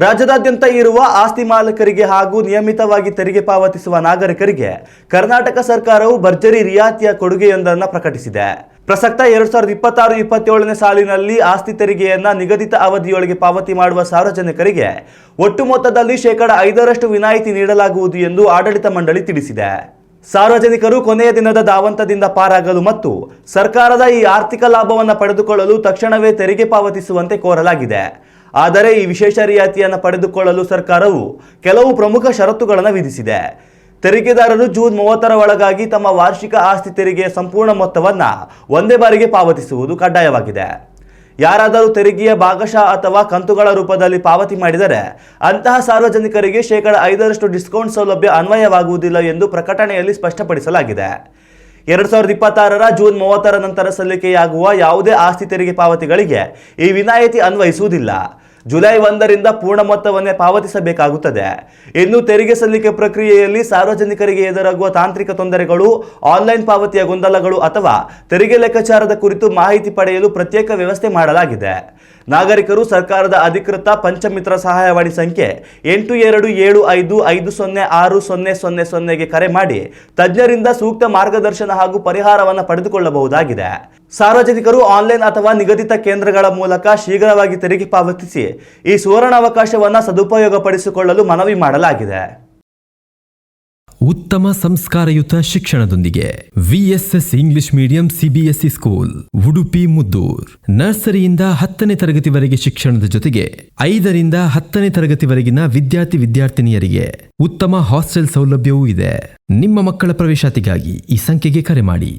ರಾಜ್ಯದಾದ್ಯಂತ ಇರುವ ಆಸ್ತಿ ಮಾಲೀಕರಿಗೆ ಹಾಗೂ ನಿಯಮಿತವಾಗಿ ತೆರಿಗೆ ಪಾವತಿಸುವ ನಾಗರಿಕರಿಗೆ ಕರ್ನಾಟಕ ಸರ್ಕಾರವು ಭರ್ಜರಿ ರಿಯಾಯಿತಿಯ ಕೊಡುಗೆಯೊಂದನ್ನು ಪ್ರಕಟಿಸಿದೆ. ಪ್ರಸಕ್ತ 2026-27ನೇ ಸಾಲಿನಲ್ಲಿ ಆಸ್ತಿ ತೆರಿಗೆಯನ್ನು ನಿಗದಿತ ಅವಧಿಯೊಳಗೆ ಪಾವತಿ ಮಾಡುವ ಸಾರ್ವಜನಿಕರಿಗೆ ಒಟ್ಟು ಮೊತ್ತದಲ್ಲಿ 5% ವಿನಾಯಿತಿ ನೀಡಲಾಗುವುದು ಎಂದು ಆಡಳಿತ ಮಂಡಳಿ ತಿಳಿಸಿದೆ. ಸಾರ್ವಜನಿಕರು ಕೊನೆಯ ದಿನದ ಧಾವಂತದಿಂದ ಪಾರಾಗಲು ಮತ್ತು ಸರ್ಕಾರದ ಈ ಆರ್ಥಿಕ ಲಾಭವನ್ನು ಪಡೆದುಕೊಳ್ಳಲು ತಕ್ಷಣವೇ ತೆರಿಗೆ ಪಾವತಿಸುವಂತೆ ಕೋರಲಾಗಿದೆ. ಆದರೆ ಈ ವಿಶೇಷ ರಿಯಾಯಿತಿಯನ್ನು ಪಡೆದುಕೊಳ್ಳಲು ಸರ್ಕಾರವು ಕೆಲವು ಪ್ರಮುಖ ಷರತ್ತುಗಳನ್ನು ವಿಧಿಸಿದೆ. ತೆರಿಗೆದಾರರು ಜೂನ್ 30ರ ಒಳಗಾಗಿ ತಮ್ಮ ವಾರ್ಷಿಕ ಆಸ್ತಿ ತೆರಿಗೆಯ ಸಂಪೂರ್ಣ ಮೊತ್ತವನ್ನು ಒಂದೇ ಬಾರಿಗೆ ಪಾವತಿಸುವುದು ಕಡ್ಡಾಯವಾಗಿದೆ. ಯಾರಾದರೂ ತೆರಿಗೆಯ ಭಾಗಶಃ ಅಥವಾ ಕಂತುಗಳ ರೂಪದಲ್ಲಿ ಪಾವತಿ ಮಾಡಿದರೆ ಅಂತಹ ಸಾರ್ವಜನಿಕರಿಗೆ 5% ಡಿಸ್ಕೌಂಟ್ ಸೌಲಭ್ಯ ಅನ್ವಯವಾಗುವುದಿಲ್ಲ ಎಂದು ಪ್ರಕಟಣೆಯಲ್ಲಿ ಸ್ಪಷ್ಟಪಡಿಸಲಾಗಿದೆ. 2026ರ ಜೂನ್ 30ರ ನಂತರ ಸಲ್ಲಿಕೆಯಾಗುವ ಯಾವುದೇ ಆಸ್ತಿ ತೆರಿಗೆ ಪಾವತಿಗಳಿಗೆ ಈ ವಿನಾಯಿತಿ ಅನ್ವಯಿಸುವುದಿಲ್ಲ. ಜುಲೈ 1ರಿಂದ ಪೂರ್ಣ ಮೊತ್ತವನ್ನೇ ಪಾವತಿಸಬೇಕಾಗುತ್ತದೆ. ಇನ್ನು ತೆರಿಗೆ ಸಲ್ಲಿಕೆ ಪ್ರಕ್ರಿಯೆಯಲ್ಲಿ ಸಾರ್ವಜನಿಕರಿಗೆ ಎದುರಾಗುವ ತಾಂತ್ರಿಕ ತೊಂದರೆಗಳು, ಆನ್ಲೈನ್ ಪಾವತಿಯ ಗೊಂದಲಗಳು ಅಥವಾ ತೆರಿಗೆ ಲೆಕ್ಕಾಚಾರದ ಕುರಿತು ಮಾಹಿತಿ ಪಡೆಯಲು ಪ್ರತ್ಯೇಕ ವ್ಯವಸ್ಥೆ ಮಾಡಲಾಗಿದೆ. ನಾಗರಿಕರು ಸರ್ಕಾರದ ಅಧಿಕೃತ ಪಂಚಮಿತ್ರ ಸಹಾಯವಾಣಿ ಸಂಖ್ಯೆ 8275506000ಗೆ ಕರೆ ಮಾಡಿ ತಜ್ಞರಿಂದ ಸೂಕ್ತ ಮಾರ್ಗದರ್ಶನ ಹಾಗೂ ಪರಿಹಾರವನ್ನು ಪಡೆದುಕೊಳ್ಳಬಹುದಾಗಿದೆ. ಸಾರ್ವಜನಿಕರು ಆನ್ಲೈನ್ ಅಥವಾ ನಿಗದಿತ ಕೇಂದ್ರಗಳ ಮೂಲಕ ಶೀಘ್ರವಾಗಿ ತೆರಿಗೆ ಪಾವತಿಸಿ ಈ ಸುವರ್ಣ ಅವಕಾಶವನ್ನು ಸದುಪಯೋಗಪಡಿಸಿಕೊಳ್ಳಲು ಮನವಿ ಮಾಡಲಾಗಿದೆ. ಉತ್ತಮ ಸಂಸ್ಕಾರಯುತ ಶಿಕ್ಷಣದೊಂದಿಗೆ VSS English medium CBSE school Udupi Muddur. ನರ್ಸರಿಯಿಂದ 10ನೇ ತರಗತಿವರೆಗೆ ಶಿಕ್ಷಣದ ಜೊತೆಗೆ 5ರಿಂದ 10ನೇ ತರಗತಿವರೆಗಿನ ವಿದ್ಯಾರ್ಥಿನಿಯರಿಗೆ ಉತ್ತಮ ಹಾಸ್ಟೆಲ್ ಸೌಲಭ್ಯವೂ ಇದೆ. ನಿಮ್ಮ ಮಕ್ಕಳ ಪ್ರವೇಶಾತಿಗಾಗಿ ಈ ಸಂಖ್ಯೆಗೆ ಕರೆ ಮಾಡಿ.